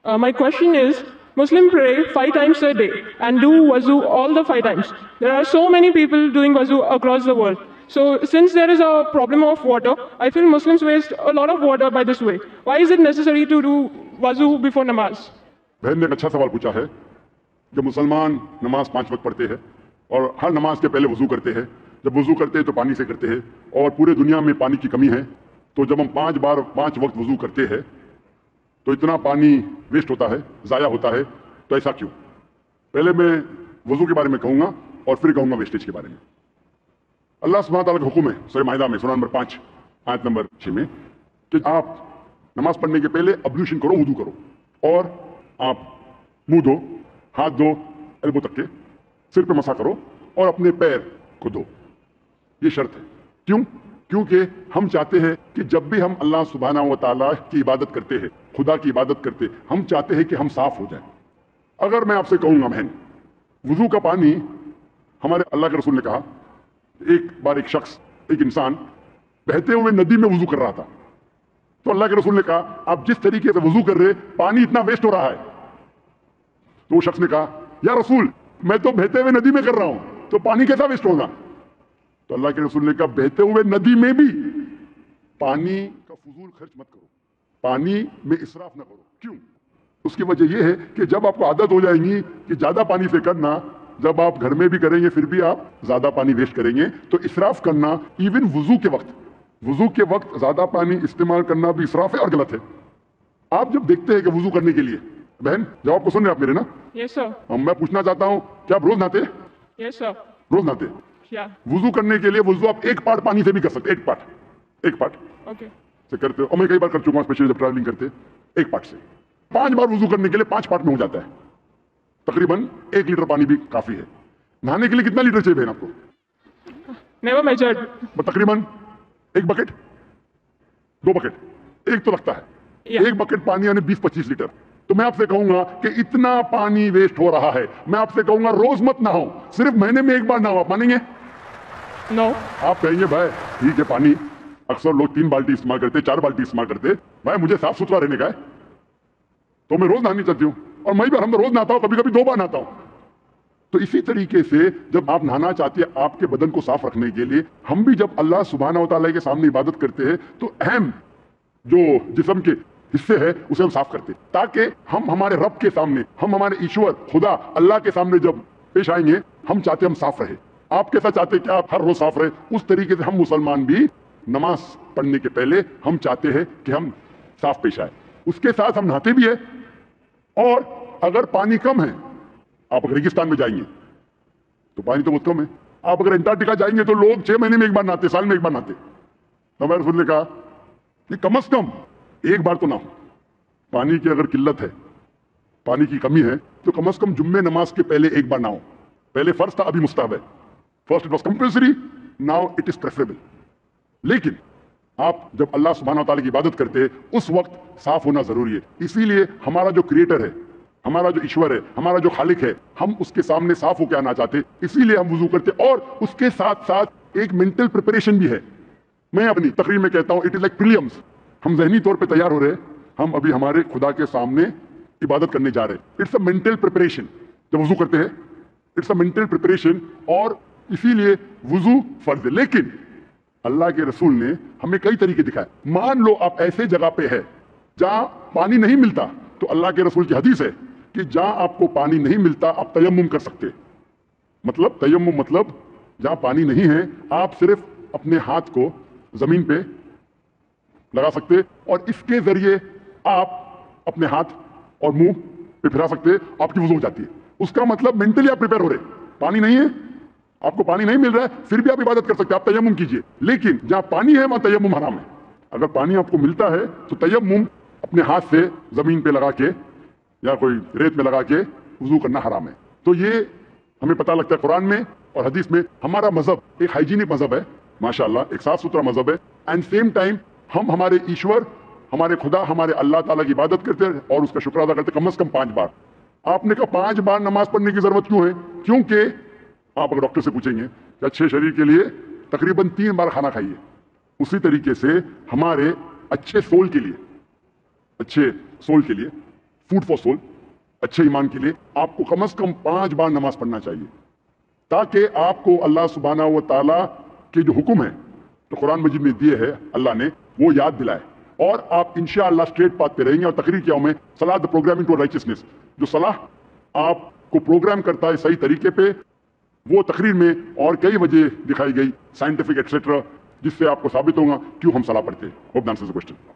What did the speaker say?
My question is, Muslims pray 5 times a day and do wuzu all the 5 times. There are so many people doing wuzu across the world. So since there is a problem of water, I feel Muslims waste a lot of water by this way. Why is it necessary to do wuzu before namaz? बहन ने एक अच्छा सवाल पूछा है कि मुसलमान नमाज 5 वक्त पढ़ते हैं और हर नमाज के पहले वजू करते हैं। जब वजू करते हैं तो पानी से करते हैं और पूरे दुनिया में पानी की कमी है, तो जब हम 5 बार 5 वक्त वजू करते हैं तो इतना पानी वेस्ट होता है, ज़ाया होता है, तो ऐसा क्यों? पहले मैं वजू के बारे में कहूँगा और फिर कहूँगा वेस्टेज के बारे में। अल्लाह सुब्हानहू तआला का हुक्म है सूरह माइदा में सूरह नंबर 5 आयत नंबर 6 में कि आप नमाज पढ़ने के पहले अब्ल्यूशन करो, वजू करो और आप मुंह दो, हाथ दो एल्बो तक के, सिर पे मसा करो और अपने पैर को दो। ये शर्त है। क्यों? क्योंकि हम चाहते हैं कि जब भी हम अल्लाह सुब्हानहू व तआला की इबादत करते हैं, खुदा की इबादत करते, हम चाहते हैं कि हम साफ हो जाएं। अगर मैं आपसे कहूँगा बहन, वजू का पानी, हमारे अल्लाह के रसूल ने कहा, एक बार एक शख्स, एक इंसान बहते हुए नदी में वजू कर रहा था, तो अल्लाह के रसूल ने कहा आप जिस तरीके से वजू कर रहे पानी इतना वेस्ट हो रहा है। तो वो शख्स ने कहा या रसूल मैं तो बहते हुए नदी में कर रहा हूं, तो पानी कैसा वेस्ट होगा? तो अल्लाह के रसूल ने कहा बहते हुए नदी में भी पानी का फजूल खर्च मत करो, पानी में इसराफ ना करो। क्यों? उसकी वजह यह है कि जब आपको आदत हो जाएगी कि ज्यादा पानी से करना, जब आप घर में भी करेंगे फिर भी आप ज्यादा पानी वेस्ट करेंगे, तो इसराफ करना इवन वजू के वक्त ज्यादा पानी इस्तेमाल करना भी इसराफ है और गलत है। आप जब देखते हैं कि वजू करने के लिए, बहन जवाब को सुन रहे आप मेरे ना? Yes sir. मैं पूछना चाहता हूँ क्या आप रोज नहाते? Yes sir. रोज नहाते? Yeah. वजू करने के लिए वजू आप एक पार्ट पानी से भी कर सकते, एक पार्ट Okay. से करते हो, और मैं कई बार कर चुका हूँ, स्पेशली जब ट्रैवलिंग करते, एक पार्ट से 5 बार वजू करने के लिए 5 पार्ट में हो जाता है। तकरीबन 1 लीटर पानी भी काफी है। नहाने के लिए कितना लीटर चाहिए बहन आपको? Never measured. तकरीबन 1 बकेट, 2 बकेट, एक तो लगता है। Yeah. 1 बकेट पानी यानी 20-25 लीटर। तो मैं आपसे कहूंगा कि इतना पानी वेस्ट हो रहा है, मैं आपसे कहूंगा रोज मत नहाओ, सिर्फ महीने में 1 बार नहाओ। आप मानेंगे? No. आप कहेंगे भाई ठीक है, पानी अक्सर लोग 3 बाल्टी इस्तेमाल करते, 4 बाल्टी इस्तेमाल करते, भाई मुझे साफ सुथरा रहने का है तो मैं रोज नहानी चाहती हूँ, और मैं भी हम रोज नहाता हूँ, कभी कभी 2 बार नहाता हूँ। तो इसी तरीके से जब आप नहाना चाहते हैं आपके बदन को साफ रखने के लिए, हम भी जब अल्लाह सुब्हानहू व तआला के सामने इबादत करते हैं तो अहम जो जिस्म के हिस्से है उसे हम साफ करते, ताकि हम हमारे रब के सामने, हम हमारे ईश्वर खुदा अल्लाह के सामने जब पेश आएंगे, हम चाहते हम साफ रहे। आप कैसा चाहते हैं कि आप हर रोज साफ रहे? उस तरीके से हम मुसलमान भी नमाज पढ़ने के पहले हम चाहते हैं कि हम साफ पेश आए। उसके साथ हम नहाते भी है, और अगर पानी कम है, आप अगर रेगिस्तान में जाएंगे तो पानी तो बहुत कम है, आप अगर अंटार्कटिका जाएंगे तो लोग 6 महीने में 1 बार नहाते, साल में 1 बार नहाते। तो हमारे रसूल ने कहा कि कम से कम 1 बार तो ना हो। पानी की अगर किल्लत है, पानी की कमी है, तो कम से कम जुम्मे नमाज के पहले 1 बार ना हो। पहले फर्ज था, अभी मुस्तहब है। First it was compulsory, now it is preferable. लेकिन आप जब अल्लाह सुब्हानहू व तआला की इबादत करते हैं उस वक्त साफ होना जरूरी है। इसीलिए हमारा जो क्रिएटर है, हमारा जो ईश्वर है, हमारा जो खालिक है, हम उसके सामने साफ होकर आना चाहते, इसीलिए हम वजू करते। और उसके साथ साथ एक मेंटल प्रिपरेशन भी है। मैं अपनी तकरीर में कहता हूं इट इज लाइक प्रीलिम्स। हम जहनी तौर पे तैयार हो रहे हैं, हम अभी हमारे खुदा के सामने इबादत करने जा रहे हैं। It's a mental preparation. जब वजू करते हैं इट्स अ मेंटल प्रिपरेशन, और इसीलिए वजू फर्ज है। लेकिन अल्लाह के रसूल ने हमें कई तरीके दिखाए। मान लो आप ऐसे जगह पे है जहां पानी नहीं मिलता, तो अल्लाह के रसूल की हदीस है कि जहां आपको पानी नहीं मिलता आप तयम्मुम कर सकते। मतलब तयम्मुम मतलब जहां पानी नहीं है आप सिर्फ अपने हाथ को जमीन पे लगा सकते, और इसके जरिए आप अपने हाथ और मुंह पे फिरा सकते, आपकी वजू हो जाती है। उसका मतलब मेंटली आप प्रिपेयर हो रहे। पानी नहीं है, आपको पानी नहीं मिल रहा है, फिर भी आप इबादत कर सकते, आप तयम्मुम कीजिए। लेकिन जहां पानी है वहां तयम्मुम हराम है। अगर पानी आपको मिलता है तो तयम्मुम अपने हाथ से जमीन पे लगा के या कोई रेत में लगा के वजू करना हराम है। तो ये हमें पता लगता है कुरान में और हदीस में। हमारा मजहब एक हाइजीनिक मजहब है, माशाअल्लाह, एक साफ सुथरा मजहब है। एंड सेम टाइम हम हमारे ईश्वर, हमारे खुदा, हमारे अल्लाह ताला की इबादत करते हैं और उसका शुक्र अदा करते कम से कम 5 बार। आपने कहा 5 बार नमाज पढ़ने की जरूरत क्यों है? क्योंकि आप अगर डॉक्टर से पूछेंगे कि अच्छे शरीर के लिए तकरीबन 3 बार खाना खाइए, उसी तरीके से हमारे अच्छे सोल के लिए फूड फॉर सोल, अच्छे ईमान के लिए आपको कम से कम 5 बार नमाज पढ़ना चाहिए, ताकि आपको अल्लाह सुब्हाना व तआला के जो हुक्म है तो कुरान मजीद में दिए है अल्लाह ने, वो याद दिलाए और आप इंशाअल्लाह स्ट्रेट पाथ पे रहेंगे। और तकरीर किया मैं सलाह द प्रोग्रामिंग टू राइचियसनेस, जो सलाह आपको प्रोग्राम करता है सही तरीके पे, वो तकरीर में और कई वजह दिखाई गई साइंटिफिक एक्सेट्रा, जिससे आपको साबित होगा क्यों हम सलाह पढ़ते हैं। Hope the answers the question.